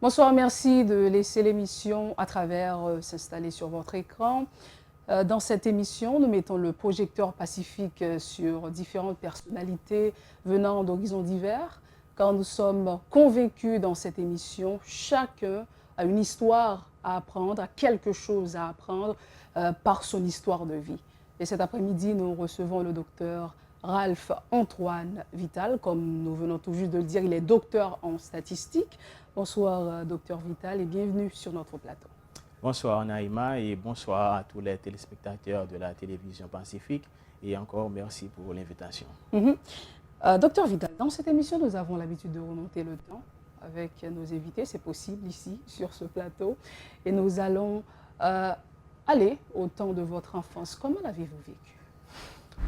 Bonsoir, merci de laisser l'émission à travers s'installer sur votre écran. Dans cette émission, nous mettons le projecteur pacifique sur différentes personnalités venant d'horizons divers, car nous sommes convaincus dans cette émission, chacun a une histoire à apprendre, a quelque chose à apprendre par son histoire de vie. Et cet après-midi, nous recevons le docteur Ralph Antoine Vital, comme nous venons tout juste de le dire, il est docteur en statistique. Bonsoir, docteur Vital, et bienvenue sur notre plateau. Bonsoir Naïma et bonsoir à tous les téléspectateurs de la télévision Pacifique et encore merci pour l'invitation. Docteur Vital, dans cette émission, nous avons l'habitude de remonter le temps avec nos invités, c'est possible ici, sur ce plateau, et nous allons aller au temps de votre enfance. Comment l'avez-vous vécu?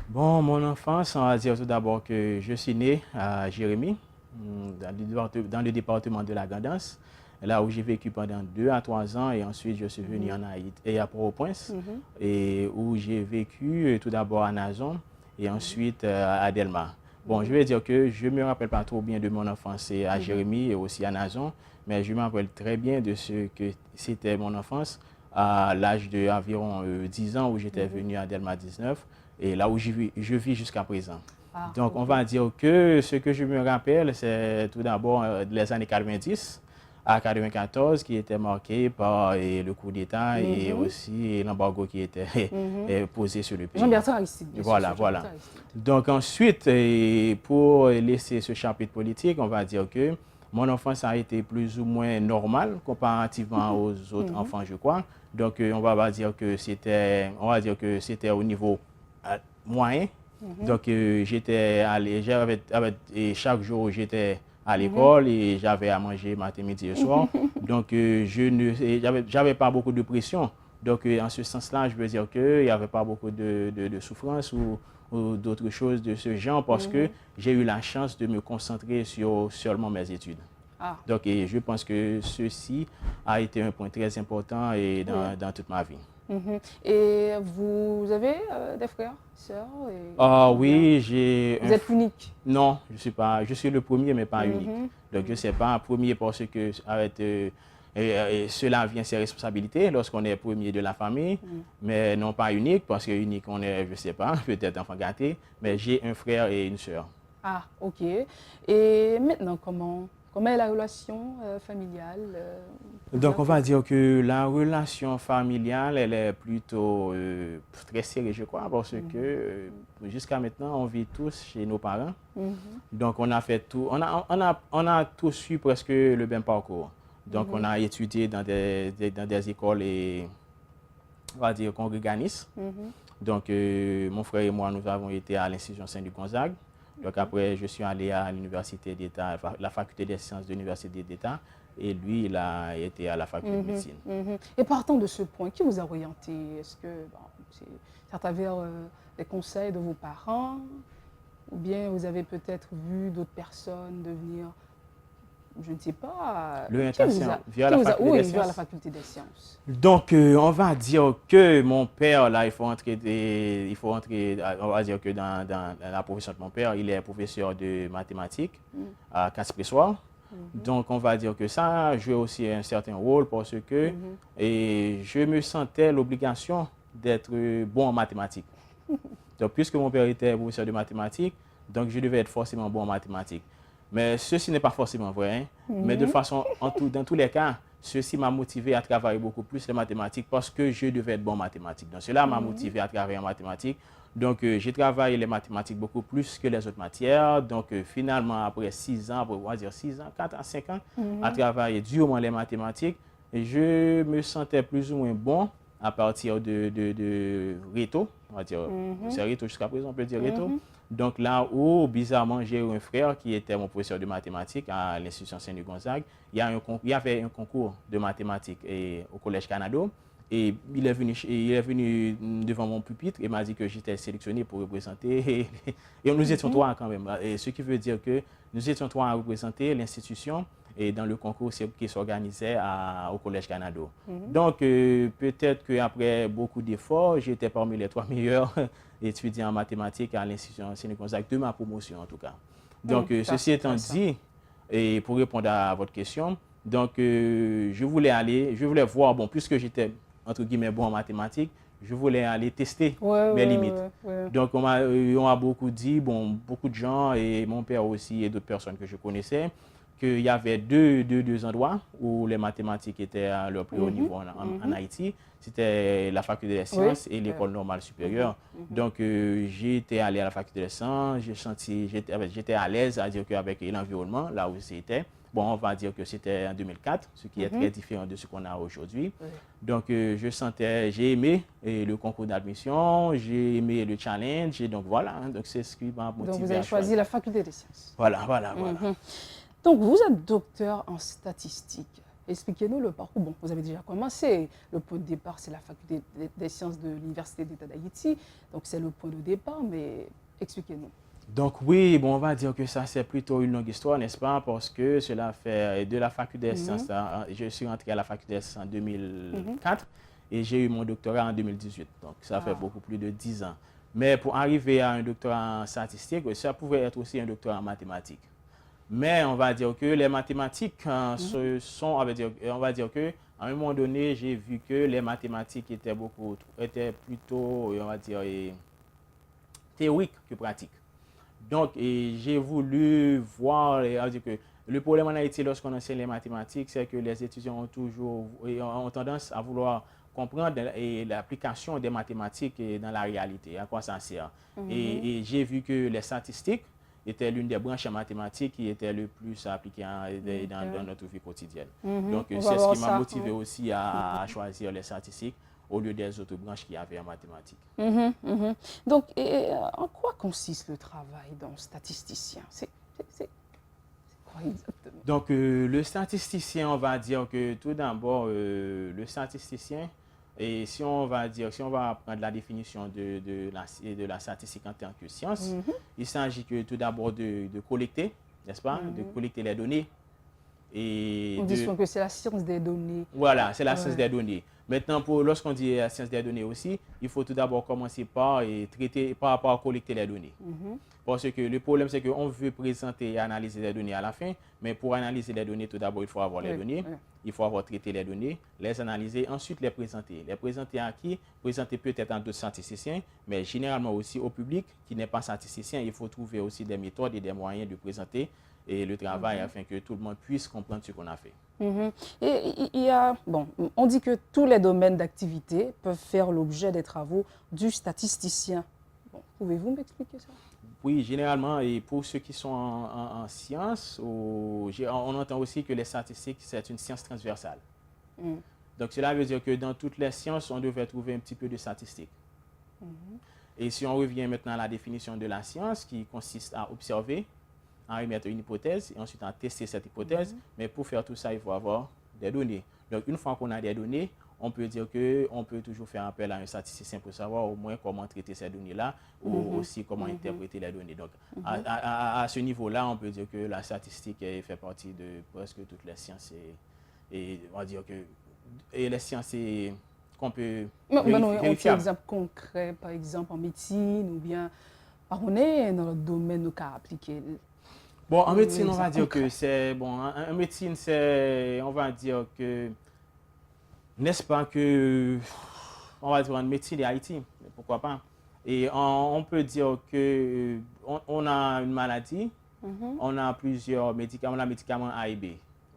Bon, mon enfance, on va dire tout d'abord que je suis né à Jérémie, dans le département de la Gandance, là où j'ai vécu pendant 2 à 3 ans et ensuite je suis venu en Haïti et à Port-au-Prince et où j'ai vécu tout d'abord à Nazon et ensuite à Delma. Bon, je vais dire que je ne me rappelle pas trop bien de mon enfance à Jérémie et aussi à Nazon, mais je me rappelle très bien de ce que c'était mon enfance à l'âge d'environ 10 ans où j'étais venu à Delma 19 et là où je vis jusqu'à présent. Donc, on va dire que ce que je me rappelle, c'est tout d'abord les années 90 à 94 qui étaient marqués par le coup d'État et aussi l'embargo qui était posé sur le pays. Jean-Bertrand Aristide. Voilà. Donc, ensuite, pour laisser ce chapitre politique, on va dire que mon enfance a été plus ou moins normale comparativement aux autres enfants, je crois. Donc, on va dire que c'était au niveau moyen. Donc, j'étais allé, chaque jour, j'étais à l'école et j'avais à manger matin, midi et soir. Donc, j'avais pas beaucoup de pression. Donc, en ce sens-là, je veux dire qu'il n'y avait pas beaucoup de souffrance ou d'autres choses de ce genre parce que j'ai eu la chance de me concentrer sur seulement mes études. Donc, je pense que ceci a été un point très important dans toute ma vie. Et vous avez des frères, sœurs? Oui, j'ai... Vous êtes unique? Non, je suis pas. Je suis le premier, mais pas unique. Donc, je ne sais pas premier parce que cela vient ses responsabilités lorsqu'on est premier de la famille, mais non pas unique parce que unique, on est, je ne sais pas, peut-être enfant gâté, mais j'ai un frère et une sœur. Ah, ok. Et maintenant, comment est la relation familiale? Donc, on va dire que la relation familiale, elle est plutôt très serrée, je crois, parce que jusqu'à maintenant, on vit tous chez nos parents. Donc, on a fait tout, on a tous eu presque le même parcours. Donc, on a étudié dans des écoles et, on va dire, congréganistes. Donc, mon frère et moi, nous avons été à l'institution Saint-Luc-Gonzague. Donc après, je suis allé à l'université d'État, la faculté des sciences de l'université d'État, et lui, il a été à la faculté de médecine. Et partant de ce point, qui vous a orienté? Est-ce que c'est à travers les conseils de vos parents, ou bien vous avez peut-être vu d'autres personnes devenir, je ne sais pas, vers la faculté des sciences? Donc, on va dire que mon père, là, il faut entrer, on va dire que dans la profession de mon père, il est professeur de mathématiques à Casse-Pressoir. Donc, on va dire que ça a joué aussi un certain rôle parce que je me sentais l'obligation d'être bon en mathématiques. Donc, puisque mon père était professeur de mathématiques, donc je devais être forcément bon en mathématiques. Mais ceci n'est pas forcément vrai. Hein? Mais de façon, dans tous les cas, ceci m'a motivé à travailler beaucoup plus les mathématiques parce que je devais être bon en mathématiques. Donc, cela m'a motivé à travailler en mathématiques. Donc, j'ai travaillé les mathématiques beaucoup plus que les autres matières. Donc, finalement, après 6 ans, on va dire 6 ans, 4 à 5 ans, à travailler durement les mathématiques, je me sentais plus ou moins bon à partir de Réto. On va dire, c'est Réto jusqu'à présent, on peut dire Réto. Donc là où, bizarrement, j'ai eu un frère qui était mon professeur de mathématiques à l'institution Saint-Luc-Gonzague. Il y avait un concours de mathématiques au Collège Canada. Et il est venu devant mon pupitre et m'a dit que j'étais sélectionné pour représenter. Et nous étions 3 quand même. Et ce qui veut dire que nous étions 3 à représenter l'institution et dans le concours qui s'organisait au Collège Canada. Donc, peut-être qu'après beaucoup d'efforts, j'étais parmi les 3 meilleurs étudiants en mathématiques à l'institution Saint-Luc-Gonzague de ma promotion en tout cas. Donc, ceci étant dit, et pour répondre à votre question, Donc, je voulais voir, bon, puisque j'étais, entre guillemets, bon en mathématiques, je voulais aller tester mes limites. Donc, on m'a beaucoup dit, bon, beaucoup de gens, et mon père aussi, et d'autres personnes que je connaissais, qu'il y avait deux endroits où les mathématiques étaient à leur plus haut niveau en Haïti. C'était la faculté des sciences et l'école normale supérieure. Donc, j'étais allé à la faculté des sciences, j'étais à l'aise à dire qu'avec l'environnement, là où c'était. Bon, on va dire que c'était en 2004, ce qui est très différent de ce qu'on a aujourd'hui. Donc, j'ai aimé le concours d'admission, j'ai aimé le challenge, et donc voilà, hein, donc c'est ce qui m'a motivé. Donc, vous avez choisi la faculté des sciences. Voilà. Donc, vous êtes docteur en statistique. Expliquez-nous le parcours. Bon, vous avez déjà commencé. Le point de départ, c'est la faculté des sciences de l'Université d'État d'Haïti. Donc, c'est le point de départ, mais expliquez-nous. Donc oui, bon, on va dire que ça, c'est plutôt une longue histoire, n'est-ce pas? Parce que cela fait de la faculté des sciences, je suis entré à la faculté des sciences en 2004 et j'ai eu mon doctorat en 2018. Donc, ça fait beaucoup plus de 10 ans. Mais pour arriver à un doctorat en statistique, ça pouvait être aussi un doctorat en mathématiques. Mais on va dire que les mathématiques on va dire que à un moment donné, j'ai vu que les mathématiques étaient plutôt, on va dire, théoriques que pratiques. Donc, j'ai voulu voir, dire que le problème en Haïti lorsqu'on enseigne les mathématiques, c'est que les étudiants ont tendance à vouloir comprendre l'application des mathématiques dans la réalité, à quoi ça sert. Et j'ai vu que les statistiques étaient l'une des branches mathématiques qui était le plus appliquée dans notre vie quotidienne. Donc, c'est ce qui m'a motivé aussi à choisir les statistiques au lieu des autres branches qu'il y avait en mathématiques. Donc, en quoi consiste le travail d'un statisticien? C'est quoi exactement? Donc, le statisticien, on va dire que tout d'abord, le statisticien, et si on va prendre la définition de la statistique en tant que science, il s'agit que tout d'abord de collecter, n'est-ce pas, de collecter les données. On dit souvent que c'est la science des données. Voilà, c'est la science des données. Maintenant, lorsqu'on dit la science des données aussi, il faut tout d'abord commencer par collecter les données. Parce que le problème, c'est qu'on veut présenter et analyser les données à la fin, mais pour analyser les données, tout d'abord, il faut avoir les données, il faut avoir traité les données, les analyser, ensuite les présenter. Les présenter à qui? Présenter peut-être à d'autres statisticiens, mais généralement aussi au public qui n'est pas statisticien. Il faut trouver aussi des méthodes et des moyens de présenter et le travail afin que tout le monde puisse comprendre ce qu'on a fait. Et on dit que tous les domaines d'activité peuvent faire l'objet des travaux du statisticien. Bon, pouvez-vous m'expliquer ça? Oui, généralement, et pour ceux qui sont en sciences, on entend aussi que les statistiques, c'est une science transversale. Donc, cela veut dire que dans toutes les sciences, on devait trouver un petit peu de statistiques. Et si on revient maintenant à la définition de la science, qui consiste à observer, à émettre une hypothèse et ensuite à tester cette hypothèse. Mais pour faire tout ça, il faut avoir des données. Donc, une fois qu'on a des données, on peut dire qu'on peut toujours faire appel à un statisticien pour savoir au moins comment traiter ces données-là ou aussi comment interpréter les données. Donc, à ce niveau-là, on peut dire que la statistique fait partie de presque toutes les sciences. Et on va dire que les sciences qu'on peut vérifier. Un petit exemple concret, par exemple en médecine ou bien on est dans le domaine cas appliqué. Bon, en médecine, on va dire que c'est... Bon, en médecine, c'est... On va dire que... N'est-ce pas que... On va dire en médecine et Haïti, pourquoi pas. Et on peut dire que on a une maladie, on a plusieurs médicaments, on a médicaments A et B.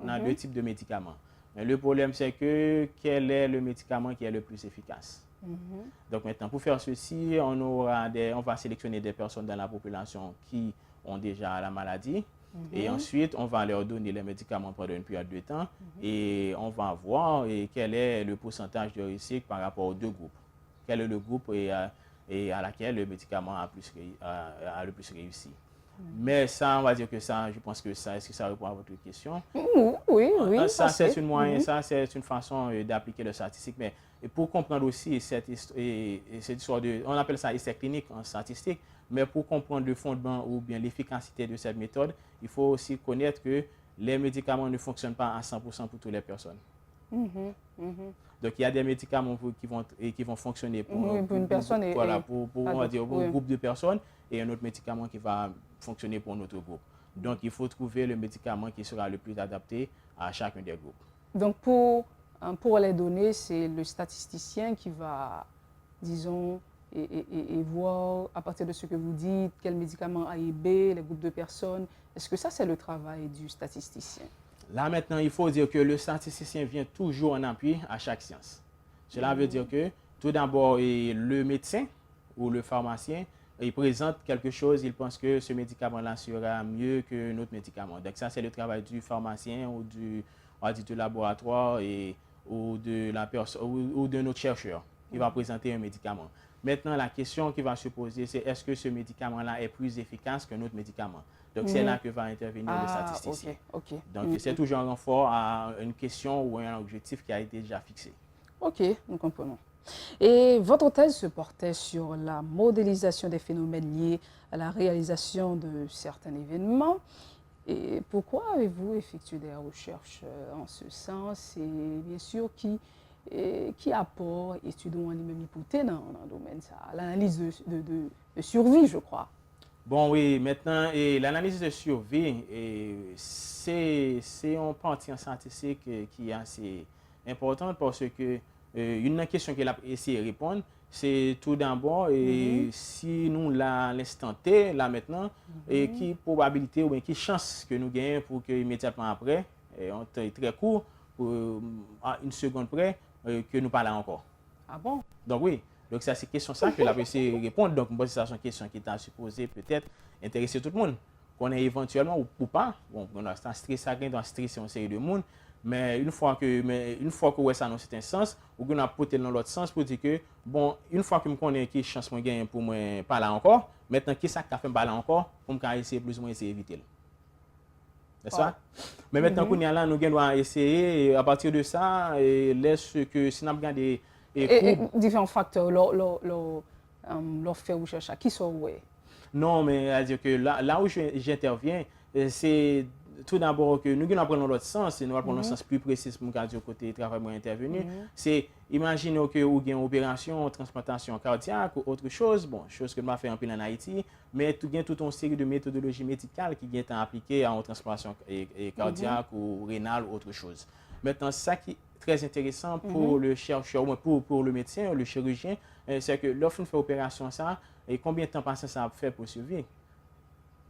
On a deux types de médicaments. Mais le problème, c'est que quel est le médicament qui est le plus efficace? Donc maintenant, pour faire ceci, on va sélectionner des personnes dans la population qui ont déjà la maladie. Et ensuite, on va leur donner les médicaments pendant une période de temps et on va voir quel est le pourcentage de réussite par rapport aux deux groupes. Quel est le groupe et à laquelle le médicament a le plus réussi. Mais ça, on va dire que ça, je pense que ça, est-ce que ça répond à votre question? Oui. Ça, c'est une façon d'appliquer le statistique. Mais pour comprendre aussi cette histoire on appelle ça essai clinique en statistique, mais pour comprendre le fondement ou bien l'efficacité de cette méthode, il faut aussi connaître que les médicaments ne fonctionnent pas à 100% pour toutes les personnes. Donc, il y a des médicaments qui vont fonctionner pour une personne on va dire, un groupe de personnes et un autre médicament qui va fonctionner pour un autre groupe. Donc, il faut trouver le médicament qui sera le plus adapté à chacun des groupes. Donc, pour les données, c'est le statisticien qui va, disons, et voir à partir de ce que vous dites, quel médicament A et B, les groupes de personnes. Est-ce que ça, c'est le travail du statisticien? Là maintenant, il faut dire que le statisticien vient toujours en appui à chaque science. Cela veut dire que tout d'abord, le médecin ou le pharmacien, il présente quelque chose, il pense que ce médicament-là sera mieux que notre médicament. Donc ça, c'est le travail du pharmacien ou on va dire, du laboratoire ou de notre chercheur qui va présenter un médicament. Maintenant, la question qui va se poser, c'est est-ce que ce médicament-là est plus efficace que notre médicament? Donc, c'est là que va intervenir le statisticien. OK. Donc, c'est toujours un renfort à une question ou un objectif qui a été déjà fixé. OK, nous comprenons. Et votre thèse se portait sur la modélisation des phénomènes liés à la réalisation de certains événements. Et pourquoi avez-vous effectué des recherches en ce sens? Et bien sûr, qui apporte étudiants en lui-même hypothèse dans le domaine ça, l'analyse de survie, je crois. Bon, oui, maintenant, l'analyse de survie, c'est une partie scientifique qui est assez importante parce que une question qu'elle a essayé de répondre, c'est tout d'abord, si nous, là, l'instant T, là maintenant, et qui probabilité ou bien qui chance que nous gagnons pour que immédiatement après, en temps très court, à une seconde près, que nous parlons encore. Ah bon? Donc oui, donc c'est ces questions ça que la essayé de répondre. Donc moi, c'est une question qui t'a supposé peut-être intéresser tout le monde. Qu'on ait éventuellement ou pas, bon, on a un stress chacun doit stresser une série de monde, mais une fois que ouais, ça dans certain sens, ou qu'on a porté dans l'autre sens pour dire que bon, une fois que je connais qui chance moi gagne pour moi parler encore, maintenant qui ça qu'a fait parler encore pour me essayer plus ou moins essayer éviter. C'est ça? Mais maintenant qu'on est là, nous devons essayer à partir de ça et laisse que si nous regardons et différents facteurs leur faire recherche qui sont ouais. Non, mais à dire que là où j'interviens, c'est tout d'abord que nous allons prendre l'autre sens, nous allons prendre un sens plus précis pour le côté travail moi intervenu. C'est imaginez que vous avez une opération, transplantation cardiaque ou autre chose, bon, chose que nous avons fait un peu en Haïti, mais tout gain toute une série de méthodologies médicales qui sont appliquées à une transplantation cardiaque ou rénale ou autre chose. Maintenant, ça qui est très intéressant pour le chercheur, pour le médecin, le chirurgien, c'est que lorsqu'on fait opération ça, et combien de temps patient ça fait pour survivre,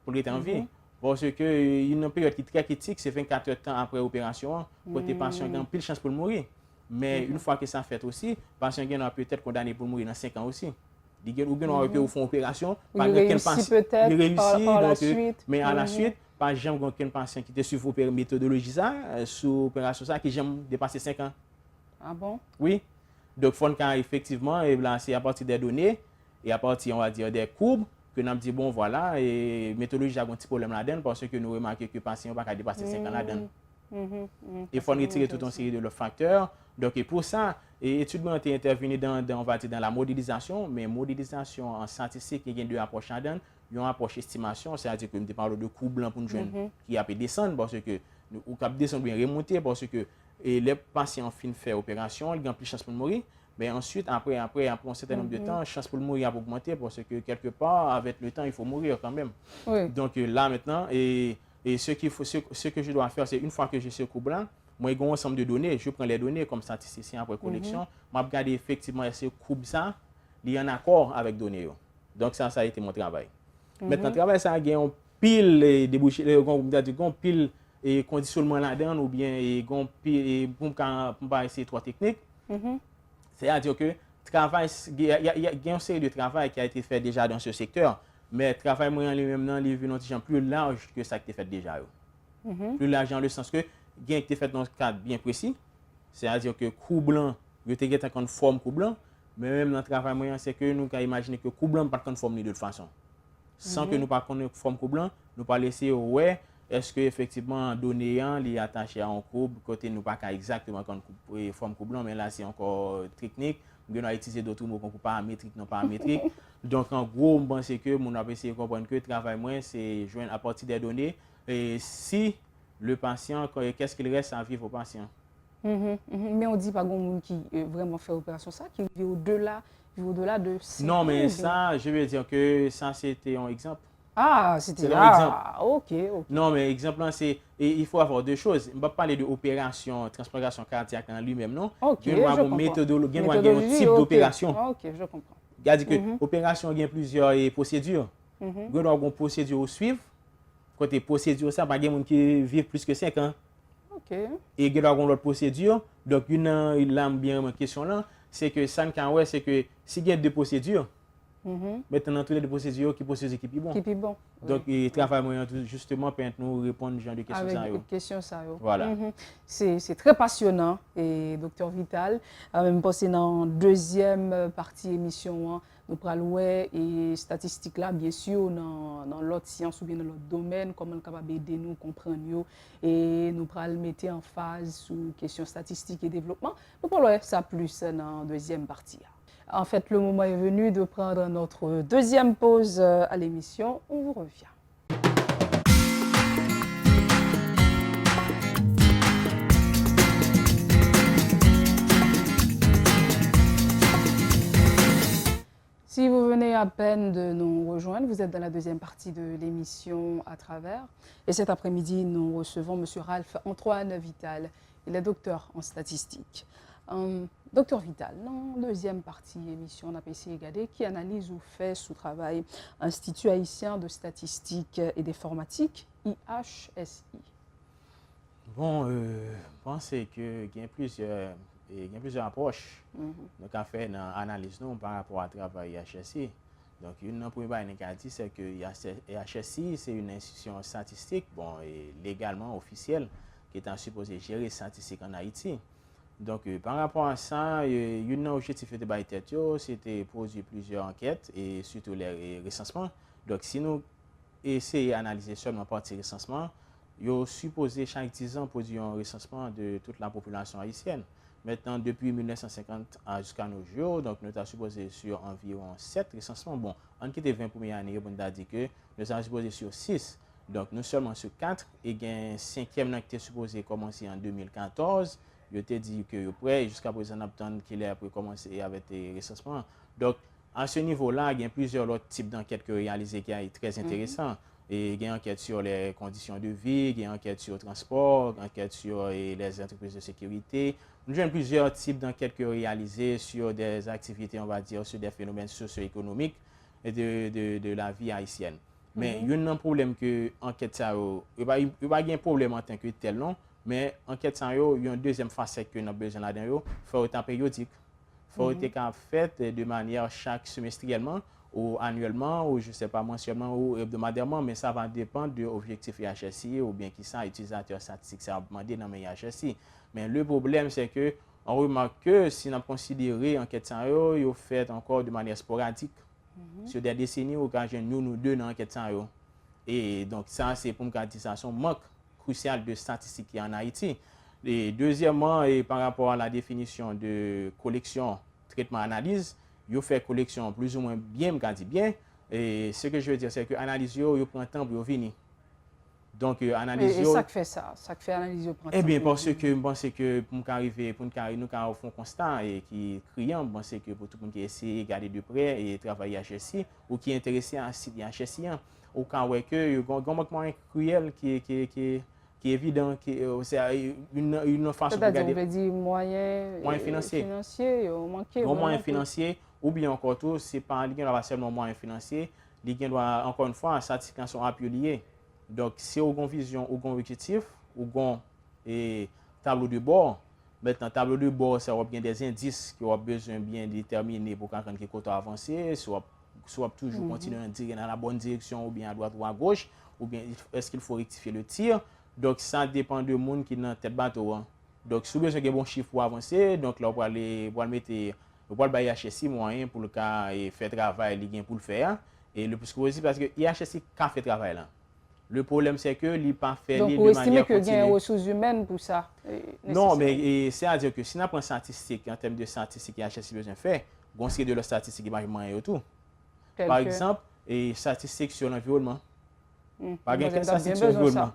pour être en vie? Parce que une période qui est très critique, c'est 24 heures de temps après l'opération, pour les patients ont plus de chance pour mourir. Mais une fois que ça fait aussi, les patients sont peut-être condamnés pour mourir dans 5 ans aussi. Ou bien font opération, il réussit peut-être par la suite. Mais à la suite, par exemple, aucun patient qui était sur méthodologie ça, sous opération ça, qui j'aime dépasser 5 ans. Ah bon? Oui. Donc, il faut effectivement, c'est à partir des données et à partir, on va dire, des courbes, que nous avons dit, bon, voilà, et méthodologie a un petit problème là-dedans parce que nous remarquons que les patients ne peuvent pas dépasser 5 ans là-dedans. Il faut retirer toute une série de leurs facteurs. Donc, et pour ça, l'étudiant a intervenu on va dire, dans la modélisation, mais modélisation en statistique, il y a deux approches là-dedans. Il y a une approche estimation, c'est-à-dire que nous parlons de coût blanc pour une jeune qui a pu descendre parce que, ou qui a descendre bien remonter parce que les patients finissent de faire l'opération, ils ont plus de chances pour mourir. Mais ensuite, après un certain nombre de temps, la chance pour mourir a augmenté parce que quelque part, avec le temps, il faut mourir quand même. Oui. Donc là maintenant, ce que je dois faire, c'est une fois que j'ai ce coût blanc, moi, j'ai un ensemble de données, je prends les données comme statisticien après collection, je regarde effectivement ce coût ça, il y a un accord avec les données. Donc ça a été mon travail. Maintenant, le travail, ça a un pile débouché, un pile conditionnement là-dedans, ou bien un pile, pour ne pas essayer trois techniques. C'est-à-dire que il y a une série de travail qui a été fait déjà dans ce secteur, mais le travail moyen lui-même est vu plus large que ça qui a été fait déjà. Plus large dans le sens que il a été fait dans un cadre bien précis, c'est-à-dire que coup blanc, il y a une forme coup blanc, mais même dans le travail moyen, c'est que nous avons imaginé que coup blanc ne pas de forme de toute façon. Sans que nous ne connaissions pas forme coup blanc, nous pas laisser ouais. Est-ce que effectivement donné est attaché à un courbe côté nous pas exactement comme forme courbe blanc mais là c'est encore technique nous allons utiliser d'autres mots comme paramétrique non paramétrique donc en gros on pense que mon a essayé de comprendre que le travail moins c'est joindre à partir des données et si le patient qu'est-ce qu'il reste à vivre au patient. Mais on dit pas grand monde qui vraiment fait opération ça qui vit au-delà de 5 non mais ans, ça je veux dire que ça c'était un exemple. Ah, C'est c'était... un exemple. Ah, ok, ok. Non, mais exemple, c'est, il faut avoir deux choses. Je ne vais pas parler d'opération, transplantation cardiaque en lui-même, non. Ok, Il y a je une comprends. méthodologie, il y a un Méthodologie, type ok. d'opération. Ok, je comprends. C'est-à-dire que l'opération, il y a plusieurs procédures. Il y a une procédure à suivre. Côté procédure, ça, il y a des gens qui vivent plus que 5 ans. Ok. Et il y a une autre procédure. Donc, il a bien une question là. C'est que ça, c'est que s'il y a deux procédures, maintenant, toutes les deux procédures, qui procédure qui est bon. Qui est bon. Donc, il travaille justement pour nous répondre à ce genre de questions. Avec une question, ça. Voilà. C'est très passionnant, et Dr Vital. Même passer dans la deuxième partie émission, hein, nous parlons et statistiques là, bien sûr, dans l'autre science ou bien dans l'autre domaine, comment nous capable d'aider nous comprendre et nous parlons mettre en phase sur questions statistiques et développement. Nous parlons ça plus dans la deuxième partie. En fait, le moment est venu de prendre notre deuxième pause à l'émission. On vous revient. Si vous venez à peine de nous rejoindre, vous êtes dans la deuxième partie de l'émission À travers. Et cet après-midi, nous recevons M. Ralph Antoine Vital. Il est docteur en statistique. Docteur Vital, dans la deuxième partie de l'émission, on a essayé de regarder qui analyse ou fait sous travail Institut haïtien de statistique et d'informatique, IHSI. Bon, je pense qu'il y a plusieurs approches. Donc, à faire une analyse par rapport à travail IHSI. Donc, une première chose, c'est que IHSI, c'est une institution statistique, bon, et légalement officielle, qui est supposée gérer les statistiques en Haïti. Donc, par rapport à ça, un objectif de tête, c'était produire plusieurs enquêtes et surtout les recensements. Donc, si nous essayons d'analyser seulement partie recensement, il est supposé chaque 10 ans produire un recensement de toute la population haïtienne. Maintenant, depuis 1950 jusqu'à nos jours, donc nous sommes supposé sur environ 7 recensements. Bon, en qui était 20 premières années, on a dit que nous sommes supposé sur 6. Donc, nous seulement sur 4 et un 5e qui était supposé commencer en 2014. Je t'ai dit que prêt jusqu'à présent, on qu'il est pour commencer avec les recensements. Donc, à ce niveau-là, il y a plusieurs autres types d'enquêtes que réalisées qui sont très intéressants. Et il y a une enquête sur les conditions de vie, il y a une enquête sur le transport, une enquête sur les entreprises de sécurité. Nous avons plusieurs types d'enquêtes réalisées sur des activités, on va dire, sur des phénomènes socio-économiques et de la vie haïtienne. Mais il y a un problème que l'enquête, il n'y a pas un problème en tant que tel, non? Mais l'enquête, il y a une deuxième facette que nous avons besoin là-dedans, il faut être périodique. Il faut être fait de manière chaque semestriellement, ou annuellement, ou je ne sais pas, mensuellement ou hebdomadairement, mais ça va dépendre de l'objectif IHSI ou bien qui sont utilisateurs statistiques, ça va demander dans le IHSI. Mais le problème, c'est que on remarque que si on considère l'enquête, il est fait encore de manière sporadique. Sur des décennies, au cas où nous deux dans l'enquête. Et donc, ça, c'est pour une caractérisation manque crucial de statistiques en Haïti. Et deuxièmement, et par rapport à la définition de collection, traitement, analyse, il fait collection plus ou moins bien, bien. Et ce que je veux dire, c'est que l'analyse, il prend temps pour venir. Donc, analyse. Et ça fait ça, ça fait analyse. Eh bien, parce que je pense que pour nous arriver, pour nous faire un constat et qui est criant, je pense que pour tout le monde qui essaie de regarder de près et travailler à HSI ou qui est intéressé à un site HSI, au cas où il y a un manquement cruel qui est évident, c'est une façon de regarder. C'est-à-dire, on veut dire moyens financiers, moyens financiers, ou bien encore tout, c'est pas seulement moyens financiers, il doit encore une fois, statistiques sont appuyées. Donc, si vous avez une vision, ou un objectif, ou un tableau de bord, maintenant, tableau de bord, ça va bien des indices qui ont besoin bien déterminés pour qu'on ait côté avancé, soit toujours continuer dans la bonne direction, ou bien à droite ou à gauche, ou bien est-ce qu'il faut rectifier le tir. Donc, ça dépend de monde qui est dans tête bateau. Donc, si vous avez besoin de bon chiffre pour avancer, donc là, on va mettre IHSI moyen pour le cas et faire travail pour le faire. Et le plus possible, parce que IHSI a fait travail là. Le problème, c'est que il pas fait de manière continue. Donc, vous estimez qu'il y a des ressources humaines pour ça? Non, mais c'est-à-dire que si on prend statistique, en termes de statistiques, IHSI besoin de faire, on sait de la statistique qui marche et tout. Par exemple, statistiques sur l'environnement. Par exemple, statistiques sur l'environnement.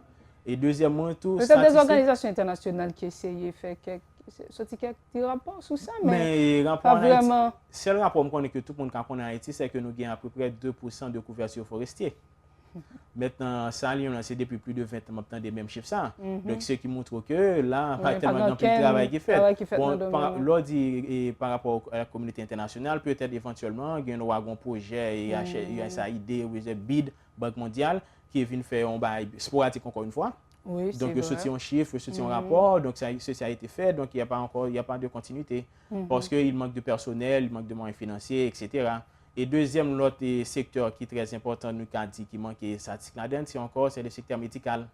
Et deuxièmement, tout. Peut-être des organisations internationales qui essayent de faire quelques rapports sur ça, mais pas vraiment. Seul rapport que tout le monde connaît en Haïti, c'est que nous avons à peu près 2% de couverture forestière. Maintenant, ça, c'est depuis plus de 20 ans maintenant des mêmes chiffres ça. Donc, ce qui montre que là, pas tellement de travail qui est fait. Bon, par rapport à la communauté internationale, peut-être éventuellement, il y a un projet, USAID, BID, Banque mondiale, qui vient faire un bail sporadique encore une fois. Oui, donc, il sortit un chiffre, il sortit un rapport, donc ça a été fait, donc il n'y a pas de continuité. Parce qu'il manque de personnel, il manque de moyens financiers, etc. Et deuxième, l'autre secteur qui est très important, nous avons dit qui manque statistique là-dedans, c'est le secteur médical.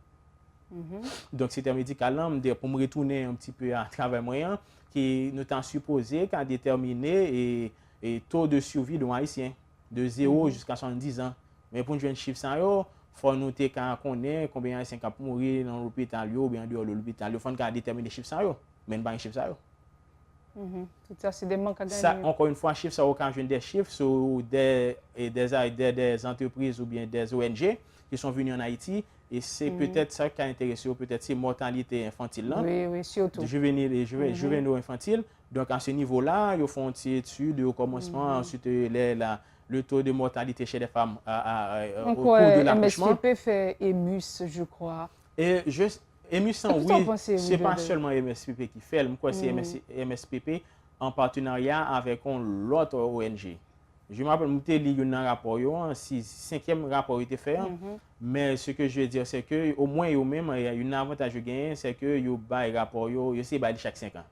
Donc, le secteur médical, là, pour me retourner un petit peu à travers moyen, qui nous avons supposé qu'à déterminer et taux de survie de haïtiens, de 0 jusqu'à 70 ans. Mais pour nous jouer un chiffre, il faut noter qu'on est combien de haïtiens qui mourir dans l'hôpital ou bien dehors de l'hôpital. Il faut déterminer les chiffres, mais pas un chiffre. Tout ça, c'est des manques à gagner. Ça, encore une fois, chiffre, ça occasionne des chiffres sur des entreprises ou bien des ONG qui sont venues en Haïti. Et c'est peut-être ça qui a intéressé, peut-être c'est mortalité infantile. Là, oui, surtout. Juvénaux infantiles. Donc, à ce niveau-là, ils font une étude au commencement, ensuite le taux de mortalité chez les femmes au cours de l'accouchement. MSPP fait EMUS, je crois. Et EMUS, oui, c'est pas seulement MSPP qui fait, c'est MSPP en partenariat avec l'autre ONG. Je me rappelle, il y a un rapport, un cinquième rapport été fait, mais ce que je veux dire, c'est qu'au moins, il y a un avantage de gagner, c'est que il y a un rapport, il y a chaque 5 ans.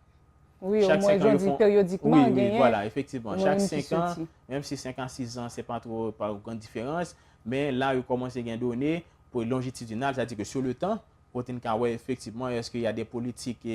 Oui, au moins, je dis périodiquement. Oui, voilà, effectivement. Chaque 5 ans, même si 5 ans, 6 ans, ce n'est pas trop grande différence, mais là, il commence à gagner des données pour longitudinal, c'est-à-dire que sur le temps, pour ouais, effectivement, est-ce qu'il y a des politiques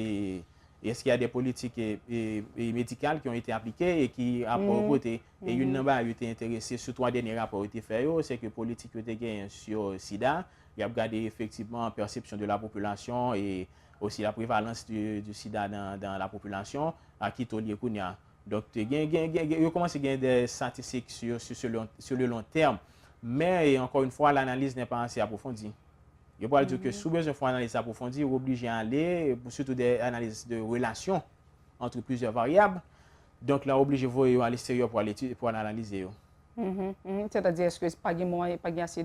médicales qui ont été appliquées et qui apportent et une number a été intéressée sur 3 derniers rapports qui ont été faits, c'est que politique qui ont été gagnée sur SIDA, il y a regardé effectivement la perception de la population et aussi la prévalence du sida dans la population, à qui taux lié qu'on y a. Donc, il commence à gagner des statistiques sur le long terme, mais encore une fois, l'analyse n'est pas assez approfondie. Je peux dire que sous besoin d'une analyse approfondie, on est obligé d'aller, surtout des analyses de relations entre plusieurs variables. Donc là, on est obligé d'aller à l'extérieur pour analyser. C'est-à-dire, est-ce que pas de assez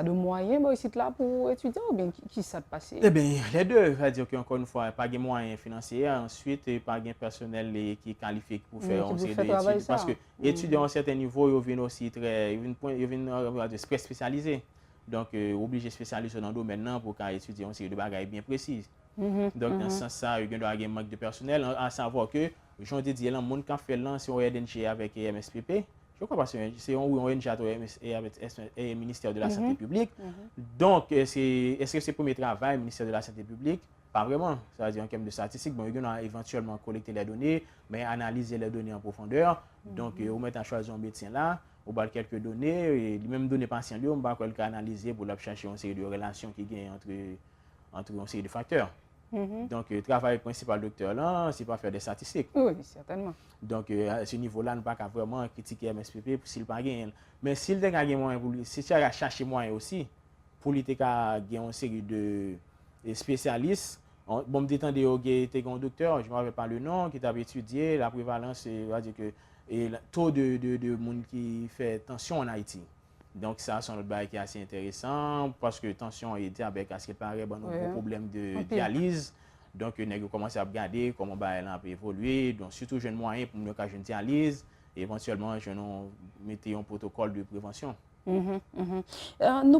de moyens ici là pour étudier ou bien qui ça passe? Eh bien, les deux, c'est-à-dire qu'encore une fois, pas de moyens financiers, ensuite, pas de personnel qui est qualifié pour faire une série d'études. Parce que étudiants à un certain niveau, ils viennent aussi ils viennent spécialisés. Donc, obligé de spécialiser dans le domaine maintenant pour étudier une série de bagages bien précises. Donc, dans ce sens-là, il y a un manque de personnel, à savoir que, j'en dis, il y a un monde qui a fait c'est un ONG avec MSPP. Je crois que c'est un ONG avec le ministère de la Santé publique. Donc, est-ce que c'est le premier travail, le ministère de la Santé publique? Pas vraiment. C'est-à-dire en termes de statistiques, bon, ils ont éventuellement collecté les données, mais analyser les données en profondeur. Donc, on met à choisir un médecin là, on va quelques données, et les mêmes données patients, on va analyser pour chercher une série de relations qui gagnent entre une série de facteurs. Donc, le travail principal du docteur là, c'est pas faire des statistiques. Oui, certainement. Donc, à ce niveau-là, on ne peut pas vraiment critiquer MSPP s'il n'a pas gagné. Mais s'il a gagné moyen, si tu as cherché moyen aussi, pour lui gagner une série de spécialistes, bon, me détendez, il y a un docteur, je ne me rappelle pas le nom, qui t'a étudié la prévalence, c'est-à-dire que le taux de monde qui fait tension en Haïti. Donc, ça, c'est un autre bail qui est assez intéressant parce que tension et diabète, à ce qui paraît, bon, un problème de dialyse. Donc, on a commencé à regarder comment elle peut évoluer. Donc, surtout, j'ai un moyen pour me faire une dialyse et éventuellement, je mettais un protocole de prévention. Nous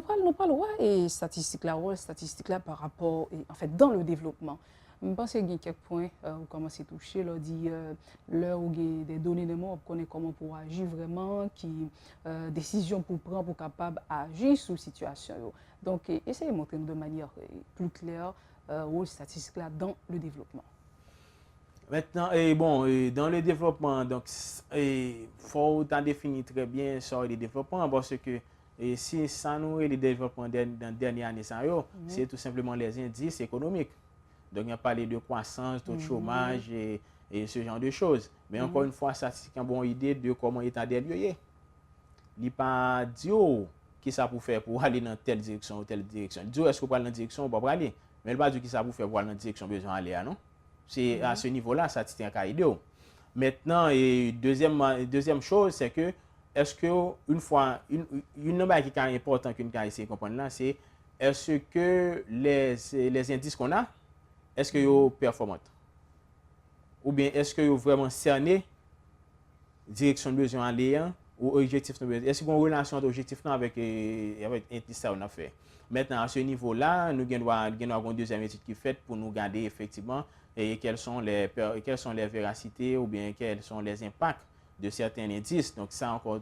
parlons de statistiques là par rapport, en fait, dans le développement. Je pense qu'il y a quelques points où commencer à toucher, là, dit l'heure où il y a des données de moi, on connaît comment pour agir vraiment, qui décision pour prendre pour capable agir sur situation. Donc, essayez de montrer de manière plus claire rôle statistique là dans le développement. Maintenant, dans le développement, donc, il faut définir très bien ça le développement parce que si ça nous est le développement dans la dernière année, c'est tout simplement les indices économiques. Donc, il y a parlé de croissance, taux de chômage et ce genre de choses. Mais encore une fois, ça, c'est une bonne idée de comment l'État délire. Il n'est pas dit qui ça pour faire pour aller dans telle direction ou telle direction. Il dit est-ce qu'on va aller dans cette direction ou pas aller. Mais il ne va pas dire qui ça pour faire pour aller dans cette direction besoin d'aller, non? C'est à ce niveau-là, ça c'est un cas idéal. Maintenant, deuxième chose, c'est que est-ce que une fois, une chose qui est importante qu'une essayer de comprendre là, c'est est-ce que les indices qu'on a, est-ce que sont performants? Ou bien est-ce que sont vraiment cernés direction de besoin aller ou objectif de besoin? Est-ce qu'il y a une relation d'objectif avec indice ça on a fait? Maintenant, à ce niveau-là, nous avons une deuxième étude qui est faite pour nous garder effectivement et quelles sont les véracités ou bien quels sont les impacts de certains indices. Donc ça, encore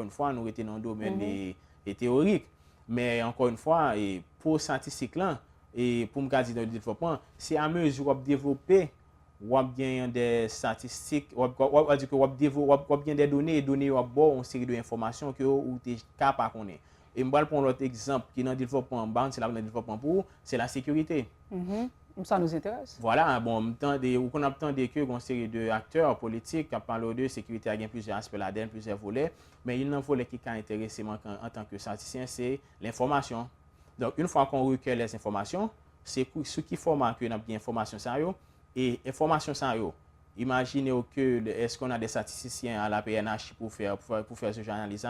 une fois, nous étions dans le domaine des théoriques. Mais encore une fois, et pour statistique là, et pour me garder dans le développement, c'est à mesure qu'on développer, on bien des statistiques, on bien des données, on bon une série d'informations que ou t'es capable de connaître. Et je vais prendre l'autre exemple qui est dans le développement, c'est là dans le développement c'est la sécurité. Ça nous intéresse. Voilà, bon, on a entendu que une série d'acteurs politiques qui parlent de sécurité, il y a plusieurs aspects là-dedans, plusieurs volets, mais il y a un volet qui est intéressé en tant que statisticien, c'est l'information. Donc, une fois qu'on recueille les informations, c'est ce qui forme que nous avons bien information ça et information ça imaginez que est-ce qu'on a des statisticiens à la PNH pour faire ce genre d'analyse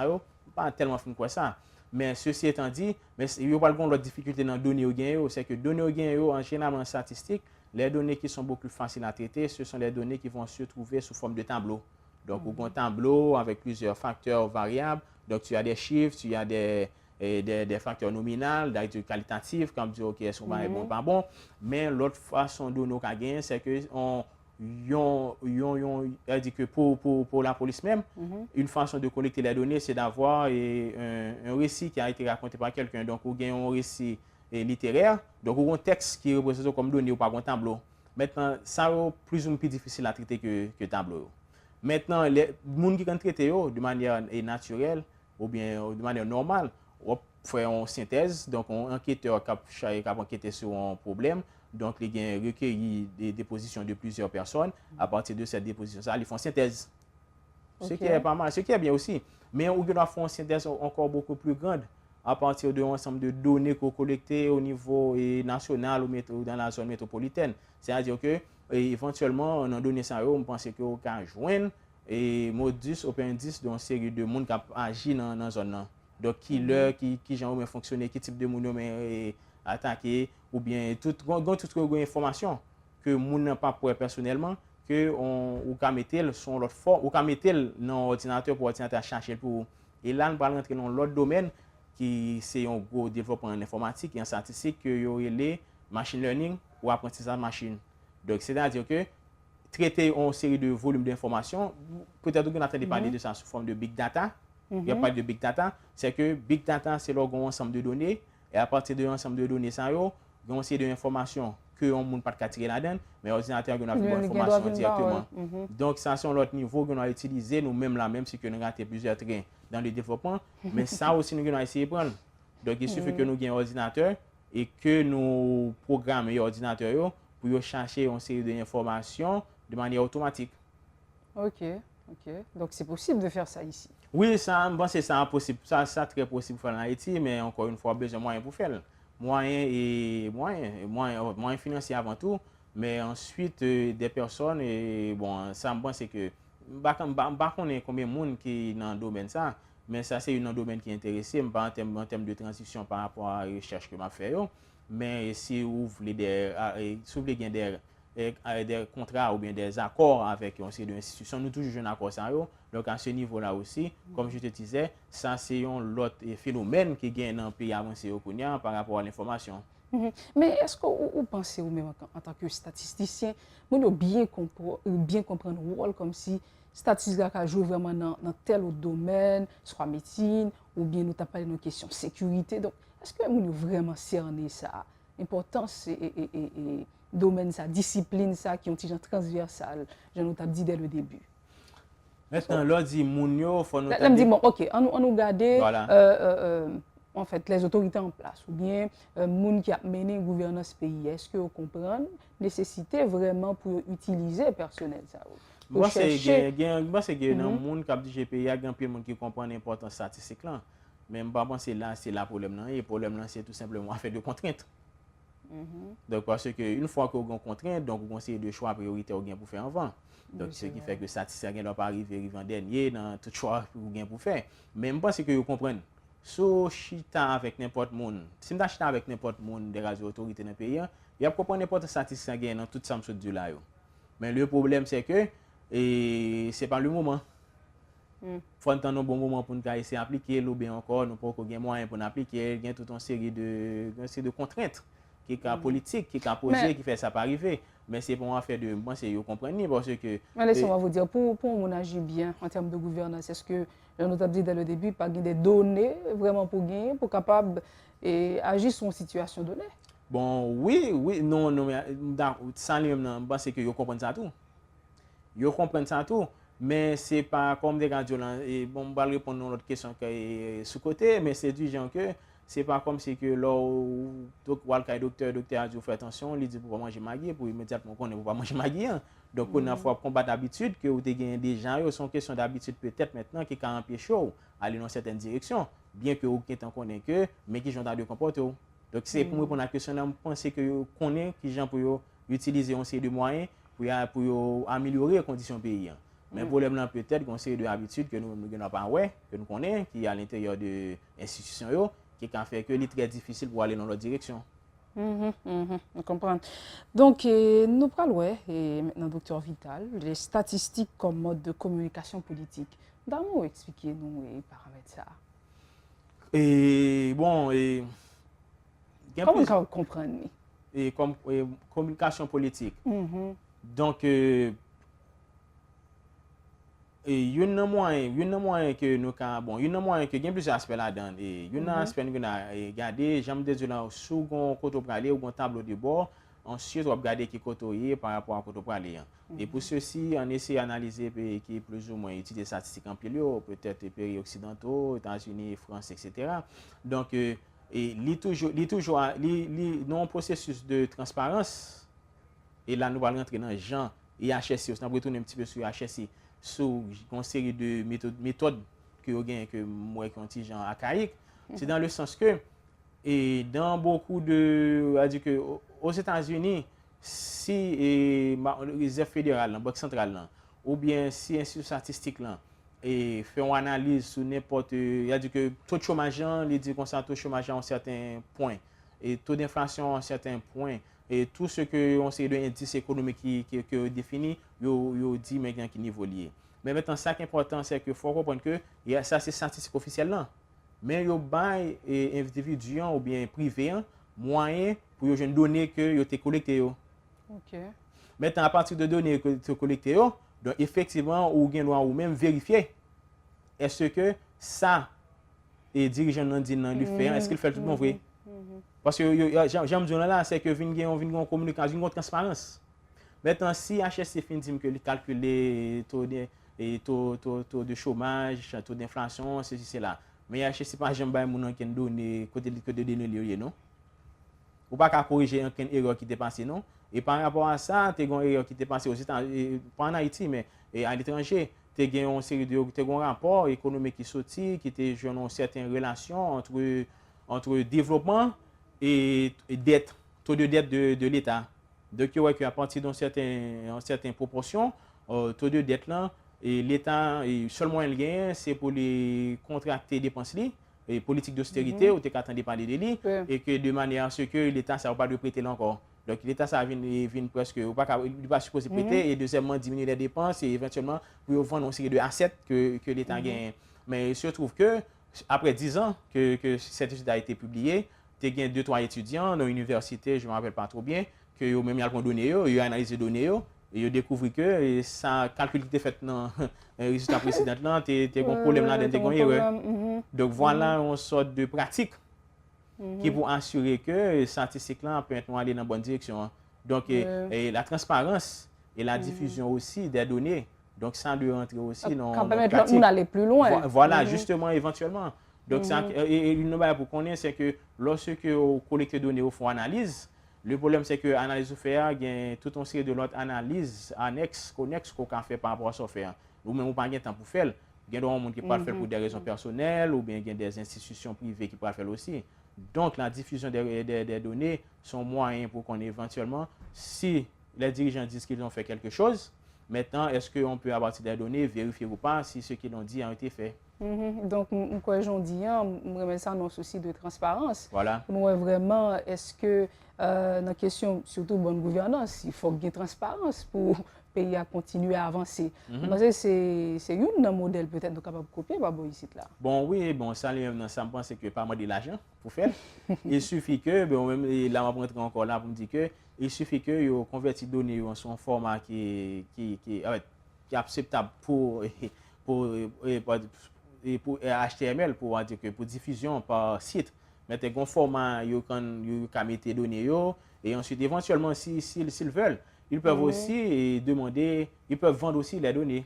pas tellement fin quoi ça. Mais ceci étant dit, il y a pas de difficulté dans les données au gain, c'est que les données au gain en général en statistique, les données qui sont beaucoup plus faciles à traiter, ce sont les données qui vont se trouver sous forme de tableau. Donc, un tableau avec plusieurs facteurs variables. Donc, tu as des chiffres, tu as des facteurs nominaux, des qualitatifs, comme dire, OK, est-ce qu'on va être bon, pas bon. Mais l'autre façon de nous gagner, c'est que dit que pour la police même, une façon de collecter les données, c'est d'avoir un récit qui a été raconté par quelqu'un. Donc, vous avez un récit littéraire, donc vous avez un texte qui est représenté comme donné ou par un tableau. Maintenant, ça est plus ou moins plus difficile à traiter que tableau. Maintenant, les gens qui ont traité de manière naturelle ou bien de manière normale, on fait une synthèse, donc un enquêteur qui a enquêté sur un problème. Donc, ils ont recueilli des dépositions de plusieurs personnes. À partir de cette déposition, ils font synthèse. Ce qui est pas mal, ce qui est bien aussi. Mais on doit faire une synthèse encore beaucoup plus grande à partir d'un ensemble de données qu'on collecte au niveau national ou dans la zone métropolitaine. C'est-à-dire que éventuellement, dans données ça, on pense qu'on peut joindre et modus operandi dans une série de monde qui agit dans la zone. Donc, qui gens ont fonctionné, qui type de monde ont attaqué, ou bien toute information que moun n'a pas pour personnellement, que ou ka mettre son l'autre forme, ou ka mettre dans ordinateur pour ordinateur chercher pour. Et là, nous allons rentrer dans l'autre domaine qui c'est un gros développement en informatique et en statistique que y aurait les machine learning ou apprentissage machine. Donc, c'est-à-dire que traiter une série de volumes d'informations, peut-être qu'on a entendu parler de ça sous forme de big data. Il y a pas de big data, c'est que big data c'est l'ensemble de données et à partir de l'ensemble de données ça yo, on série d'informations que on ne peut pas tirer là-dedans, mais l'ordinateur on a une information directement. Donc ça c'est l'autre niveau qu'on a utilisé nous même là même si que nous raté plusieurs trains dans le développement, mais ça aussi nous avons essayé de prendre. Donc il suffit que nous ayons un ordinateur et que nous programmons l'ordinateur pour chercher une série d'informations de manière automatique. OK. Donc c'est possible de faire ça ici. Oui, ça, c'est ça possible. Ça très possible de faire en Haïti, mais encore une fois, besoin de moyens pour faire. Moyens financiers avant tout, mais ensuite des personnes, et bon, ça me pense que, je connais combien de monde qui est dans le domaine ça, mais ça c'est un domaine qui est intéressé, pas en termes de transition par rapport à la recherche que je fais. Mais si vous voulez des contrats ou bien des accords avec une série d'institutions, nous toujours un accord ça. Donc à ce niveau-là aussi, comme je te disais, ça c'est un autre phénomène qui gagne dans le pays avancé au Kenya par rapport à l'information. Mais est-ce que vous pensez vous-même en tant que statisticien, vous devez bien comprendre le rôle comme si statistique a joué vraiment dans tel autre domaine, soit médecine, ou bien nous avons parlé de questions de sécurité. Donc, est-ce que vous vraiment cerné ça, l'importance et domaine, ça, discipline, ça, qui ont été transversal, je nous ai dit dès le début. Maintenant, là, dit Mounio, faut nous. Là, me dit, bon, ok, on nous garder, voilà. En fait, les autorités en place, ou bien, moun qui a mené une gouvernance pays, est-ce que vous comprenez nécessité vraiment pour utiliser le personnel, ça? Moi, c'est que dans le monde qui a dit GPI, il y a un peu de monde qui comprend l'importance statistique là. Mais je pense que c'est là le problème. Et le problème, c'est tout simplement fait de contraintes. Donc, parce qu'une fois qu'on a une contrainte, donc on a de choix prioritaires pour faire avant. Donc, Oui, ce c'est qui vrai. fait que statisticien ne doit pas arriver en dernier dans tout choix pour faire. Mais je pense que vous comprenez. Si chita avec n'importe monde, si je chita avec n'importe monde des radios autorités dans le pays, il y a comprendre n'importe statisticien dans tout ça me dit là. Mais le problème c'est que c'est pas le moment. Faut attendre un bon moment pour nous essayer d'appliquer, ou bien encore, nous pas avoir moyen pour nous appliquer, il y a toute une série de contraintes qui est politique, qui est posée, Mais, qui fait ça pas arriver. Mais c'est pour moi faire de moi c'est vous comprenez parce que mais laissez-moi vous dire, pour on agir bien en termes de gouvernance, est-ce que, nous avons dit dès le début, pas des données vraiment pour gagner, pour capable et agir sur une situation donnée? bon oui, non, mais sans lui je pense que vous comprenez ça tout. Vous comprenez ça tout. Mais c'est pas comme des radios là. Et bon, je vais répondre à l'autre question qui est sous côté, mais c'est du genre que c'est pas comme si que là où docteur a dit faire attention, il dit pour pas manger magui pour immédiatement qu'on ne pas manger magui. Donc on a faut combattre d'habitude que vous avez des gens ils sont question d'habitude peut-être maintenant qui quand empêcher aller dans certaines directions, bien que aucun temps connaît que mais qui gens de comporter. Donc c'est pour répondre à la question là, je pense que vous connaissez qui gens pour utiliser un série de moyens pour améliorer les conditions pays. Mais le problème là peut-être qu'on série de habitudes que nous n'avons pas que nous connaissons qui est à l'intérieur de l'institution qui fait que c'est très difficile pour aller dans l'autre direction. Je comprends. Donc, nous parlons maintenant, docteur Vital, les statistiques comme mode de communication politique. D'abord, expliquez-nous les paramètres ça. Et bon, Comment vous comprenez? Et comme communication politique. Donc, il y a un moyen que nous bon, il y a un moyen que il y a plusieurs aspects là-dedans. Il y a un aspect que nous regarder, j'aime dire là sous un côté pour aller ou un tableau de bord, ensuite on va regarder qui côté par rapport à côté pour aller. Et pour ceci, on essaie d'analyser pays qui plus ou moins utiliser des statistiques en pile, peut-être pays occidentaux, États-Unis, France, etc. Donc il toujours dans un processus de transparence. Et là nous allons rentrer dans Jean et HSC, on va retourner un petit peu sur HSC. Sur une série de méthodes que vous avez que moi qui ont des gens archaïques, c'est dans le sens que et dans beaucoup de dire que aux États-Unis si la réserve fédérale la banque centrale là, ou bien si institut statistique là et fait une analyse sur n'importe il a dit que taux de chômage il dit qu'on taux de chômage à un certain point et taux d'inflation à un certain point et tout ce que on sait de indice économique qui défini yo dit mais qui niveau lié. Mais maintenant ça qui est important c'est que faut comprendre que ça c'est statistique officielle là. Mais yo bay individu ou bien privé moyen pour yo donner que yo te collecté yo. OK. Maintenant à partir de données que tu collecté yo, donc effectivement ou gen droit ou même vérifier est-ce que ça et dirigeant nan dit nan lui fait est-ce qu'il fait tout bon vrai? Parce que j'aime dire là c'est que vinn gen communication, une transparence. Maintenant si HSC fin dit que calculer taux de chômage, taux d'inflation, ceci c'est là. Mais HSC pas jamais bay moun qui donné côté de données lié non. Ou pas qu'à corriger une erreur qui était passée non. Et par rapport à ça, tu as une erreur qui était passée aux États-Unis, pas en Haïti mais à l'étranger. Tu as une série de rapports économiques qui sorti qui étaient une certaine relation entre développement et dette, taux de dette de l'État. Donc à partir d'une certaine proportion, taux de dette là et l'État seulement il gagne c'est pour les contracter dépenses et politique d'austérité ou tu attendais parler de lui et que de manière à ce que l'État ça va pas de prêter là encore. Donc l'État ça vient presque ou pas il pas supposé prêter et deuxièmement diminuer les dépenses et éventuellement pour vendre une série de assets que l'État gagne. Mais il se trouve que après 10 ans que cette étude a été publiée, tu as 2-3 étudiants dans l'université, je me rappelle pas trop bien, que yo même y a donné yo, ils ont analysé données yo et ils ont découvert que ça calcul qui était fait dans résultat précédent là, tu as un problème là dedans erreur. Donc voilà une sorte de pratique qui pour assurer que statistique là peut être aller dans la bonne direction. Donc et la transparence et la diffusion aussi des données. Donc ça doit rentrer aussi dans la pratique. Aller plus loin. Voilà, justement éventuellement. Donc ça et une chose pour connaître c'est que lorsque on collecte des données au fond analyse, le problème c'est que l'analyse au faire il y a toute une série de l'autre analyse annexe connexe qu'on peut faire par rapport à ça faire. Ou même pas de temps pour faire. Il y a des gens qui peuvent faire pour des raisons personnelles ou bien il y a des institutions privées qui peuvent faire aussi. Donc la diffusion des données sont moyens pour qu'on éventuellement si les dirigeants disent qu'ils ont fait quelque chose Maintenant, est-ce qu'on peut, à partir des données, vérifier ou pas si ce qu'ils ont dit a été fait? Donc, quoi j'en dis, je remets ça dans un souci de transparence. Voilà. Nous, vraiment, est-ce que, dans la question, surtout bonne gouvernance, il faut qu'il y ait transparence pour le pays à continuer à avancer. Parce que c'est un modèle peut-être nous capable de copier, pas bon ici là. Bon, oui, bon, ça, ça me pense que pas mal de l'argent pour faire. Il suffit que, bon, même là, on va rentrer encore là pour me dire que, il suffit que vous convertissez les données en son format qui est acceptable pour HTML, pour dire que pour diffusion par site. Mettez un format, vous pouvez mettre les données, et ensuite, éventuellement, s'ils veulent, ils peuvent aussi demander, ils peuvent vendre aussi les données.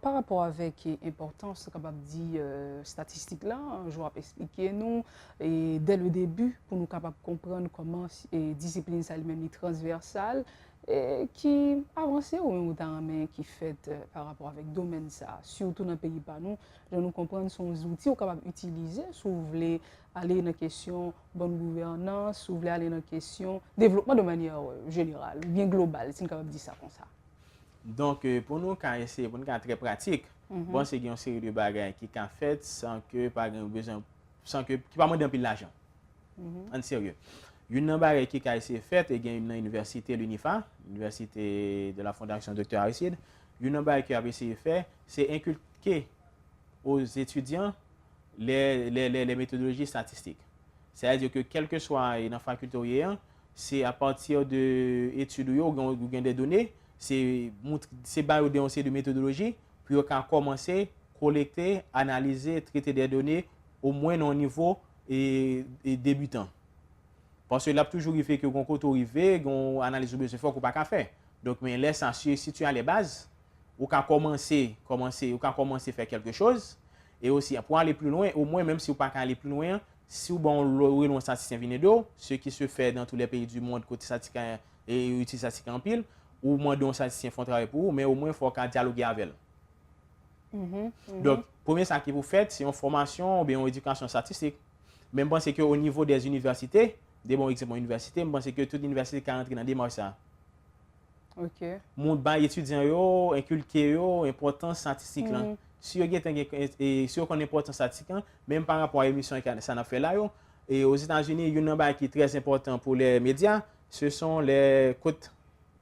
Par rapport avec l'importance, capable de dire statistique là, je vais expliquer nous et dès le début pour nous capables de comprendre comment discipline ça elle-même est transversale et qui avance au même temps mais qui fait par rapport avec domaine ça, surtout dans le pays par nous, je nous comprendre son outils capable d'utiliser si vous voulez aller dans la question bonne gouvernance, si vous voulez aller dans la question développement de manière générale, bien globale, si on capable de dire ça comme ça. Donc, pour nous, quand c'est pour nous très pratique, bon, c'est une série de bagages qui sont faites sans que pas besoin, sans que qui pas demander un peu d'argent. En sérieux. Une bagaille qui a été faite et une université l'UNIFA, l'université de la Fondation Dr Aristide. Une bagaille qui a été faite, c'est inculquer aux étudiants les méthodologies statistiques. C'est-à-dire que quel que soit dans la faculté, c'est à partir de études ou des données, c'est basé de méthodologie, puis on peut commencer à collecter, analyser, traiter des données au moins au niveau débutant. Parce que là, toujours, il fait que quand on arrive, on analyse le besoin fort qu'on n'a pas faire. Donc, mais laisse si tu as les bases, on peut commencer à faire quelque chose. Et aussi, pour aller plus loin, au moins, même si on ne peut pas aller plus loin, si on a un statisticien Vinedo, ce qui se fait dans tous les pays du monde, côté statistique et utilise statistique en pile, ou moins d'un statisticien font travail pour vous, mais au moins, il faut qu'on dialogue avec elle. Donc, premier ça que vous faites, c'est une formation ou bien une éducation statistique. Même pense qu'au niveau des universités, des bons exemples d'université, je pense que toute université qui rentre dans des démarches ça. OK. Mon ban étudiant yo, inculquer yo importance statistique là. Si vous connaissez l'importance statistique, même par rapport à l'émission que ça a fait là yo, et aux États-Unis, il y a un ban qui est très important pour les médias, ce sont les coûts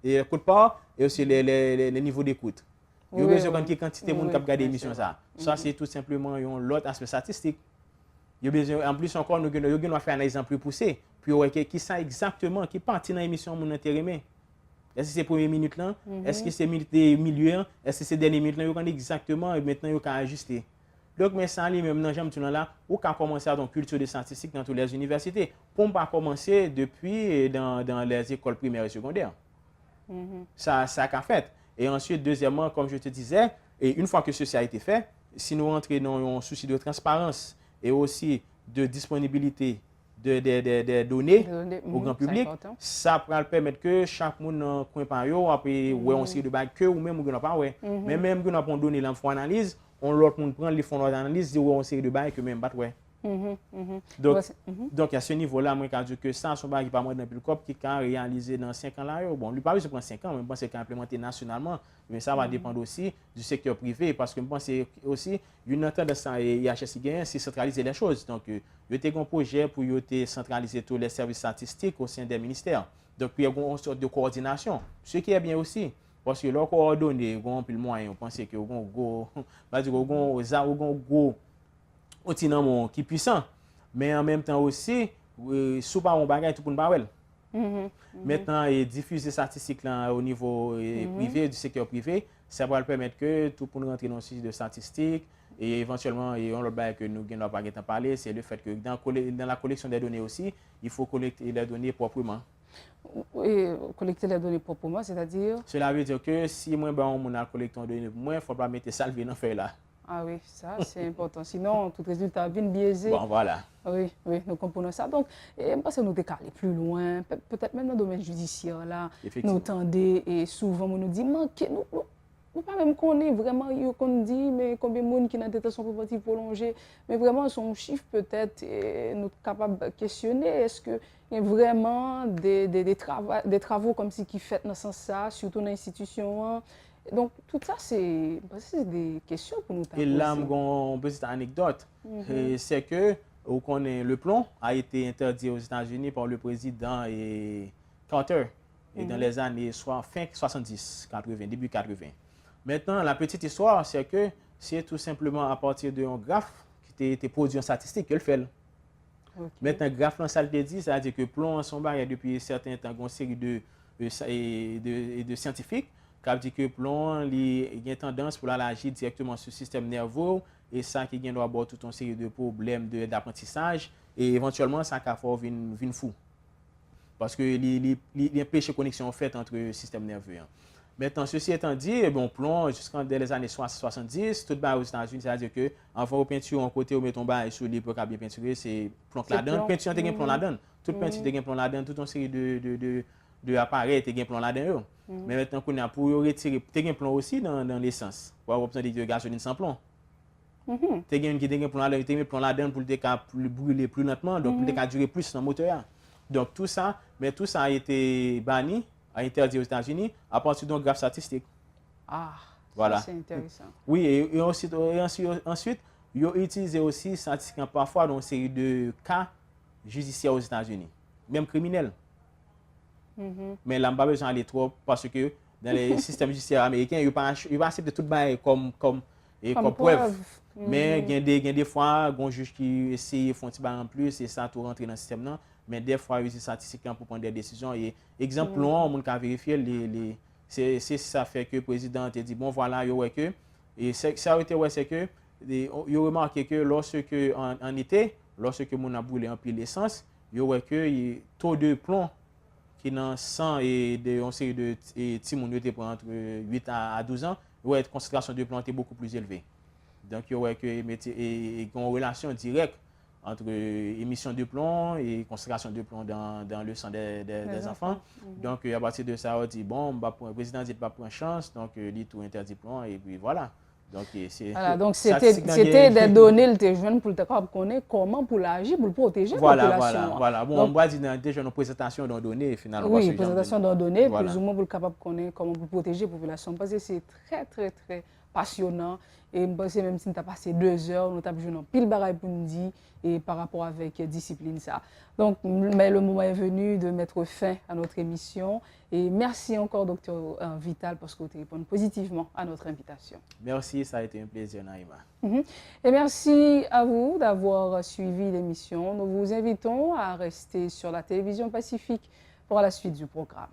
de part et aussi les niveaux d'écoute. Il y a besoin de quantité de monde qui regarde l'émission ça. Ça c'est tout simplement l'autre aspect statistique. En plus encore, nous devons faire un exemple plus poussé. Puis, qui sait exactement, qui partit dans l'émission mon intérêt. Est-ce que c'est première minute là? Est-ce que c'est milieu? Est-ce que c'est dernière minute là? Vous connaissez exactement et maintenant vous pouvez ajuster. Donc, mais ça, même dans j'aime tout là, vous pouvez commencer à avoir une culture de statistiques dans toutes les universités. Pour ne pas commencer depuis dans les écoles primaires et secondaires. Ça a fait. Et ensuite, deuxièmement, comme je te disais, et une fois que ceci a été fait, si nous rentrons dans un souci de transparence, et aussi de disponibilité des données au grand public, ça va permettre que chaque monde dans le coin par eux, après, on sait de bagues que ou même on n'a pas, ouais. Mais même qu'on a pas donné l'info analyse, on l'autre monde prend les fonds d'analyse, dit on sait de bagues que même pas, ouais. Donc, à ce niveau-là, moi, je dis que ça, c'est un bagage qui pas moins dans le COP qui a réalisé dans 5 ans là. Bon, lui, pas besoin de prendre 5 ans, mais je pense qu'il a implémenté nationalement. Mais ça va dépendre aussi du secteur privé, parce que je pense aussi, une tendance à IHS gagne, c'est centraliser les choses. Donc, il y a un projet pour centraliser tous les services statistiques au sein des ministères. Donc, il y a une sorte de coordination, ce qui est bien aussi. Parce que leur coordonner, on plus moyen, on pense que on continent qui est puissant, mais en même temps aussi, sous pas un bagage tout pour nous. Maintenant, diffuser ces statistiques là au niveau privé, du secteur privé, ça va permettre que tout pour nous rentrer dans le sujet de statistiques et éventuellement, on le bagage que nous n'avons pas parler, c'est le fait que dans la collection des données aussi, il faut collecter les données proprement. Et collecter les données proprement, c'est-à-dire? Cela veut dire que si moi, on a collecté les données, il ne faut pas mettre salvé dans feuille là. Ah oui, ça c'est important. Sinon, tout résultat vient biaisé. Bon, voilà. Oui, nous comprenons ça. Donc, je pense que nous devons aller plus loin. Peut-être même dans le domaine judiciaire, là, nous tendez et souvent, on nous dit, manquez, nous pas même connaître vraiment, qu'on dit, mais combien de monde qui n'a détention préventive prolongée. Mais vraiment, son chiffre peut-être, nous sommes capables de questionner. Est-ce qu'il y a vraiment des travaux comme si qui fait dans ce sens-là, surtout dans l'institution? Donc, tout ça, c'est des questions pour nous Et là, poser. une petite anecdote, c'est que le plomb a été interdit aux États-Unis par le président Carter et dans les années fin 70, 80, début 80. Maintenant, la petite histoire, c'est que c'est tout simplement à partir d'un graphe qui a été produit en statistique que le fait. Ok. Maintenant, graphe, ça le dit, c'est-à-dire que plomb son barrière depuis un certain temps, une série de scientifiques qui ont dit que plomb il y a une tendance pour agir directement sur le système nerveux et ça qui doit avoir toute une série de problèmes d'apprentissage et éventuellement ça va faire venir fou. Parce que il y a une connexion faite entre le système nerveux. Maintenant, ceci étant dit, bon, plomb, jusqu'en les années 70, tout bas aux États-Unis, c'est-à-dire que avant peinture, en côté, on met ton bas sur les pour bien peinturer, c'est plomb là-dedans. Peinture, tu as plomb là-dedans. Toute peinture, tu as plomb là-dedans. Toute une série de appareils, tu as plomb là-dedans. Mais maintenant, qu'on a pour retirer, tu as plomb aussi dans l'essence. Pour avoir besoin de gasoline sans plomb. Tu as plomb là-dedans pour le brûler plus lentement, donc pour le durer plus dans le moteur. Donc tout ça a été banni, interdit aux États-Unis à partir d'un graphe statistique. Ah, voilà. C'est intéressant. Oui, et ensuite, ils ont utilisé aussi statistiquement parfois dans une série de cas judiciaires aux États-Unis, même criminels. Mais là, je n'ai pas besoin d'aller trop parce que dans les systèmes judiciaires américains, ils ne pas accepter tout le comme preuve. Mais il y a des fois, il y a un juge qui essaie de faire un petit en plus et ça tout rentrer dans le système. Mais des fois, ils utilisent statistiquement pour prendre des décisions. Et exemple, on a vérifié, c'est ça fait que le président a dit, bon voilà, et ça a été, c'est que, il a remarqué que lorsque, en été, lorsque on a brûlé un pile d'essence, il y a que le taux de plomb qui dans le sang et de série de petits monde qui entre 8 à 12 ans, la concentration de plomb était beaucoup plus élevée. Donc, il y a une relation directe entre émission de plomb et concentration de plomb dans le sang des enfants. Donc, à partir de ça, on dit, bon, le président dit pas prendre chance, donc il tout interdit plomb, et puis voilà. Donc, c'était des données, le jeune pour connaître comment pour agir, pour protéger la population. Voilà. Bon, on va dire déjà une présentation d'un données, finalement. Oui, présentation d'un données, plus ou moins pour capable connaître comment pour protéger la population. Parce que c'est très, très, très passionnant. Et je pense même si nous avons passé 2 heures, nous avons joué un pile bagaille pour nous dire et par rapport avec discipline ça. Donc, mais le moment est venu de mettre fin à notre émission. Et merci encore, Dr Vital, parce que vous répondez positivement à notre invitation. Merci, ça a été un plaisir, Naïma. Et merci à vous d'avoir suivi l'émission. Nous vous invitons à rester sur la télévision Pacifique pour la suite du programme.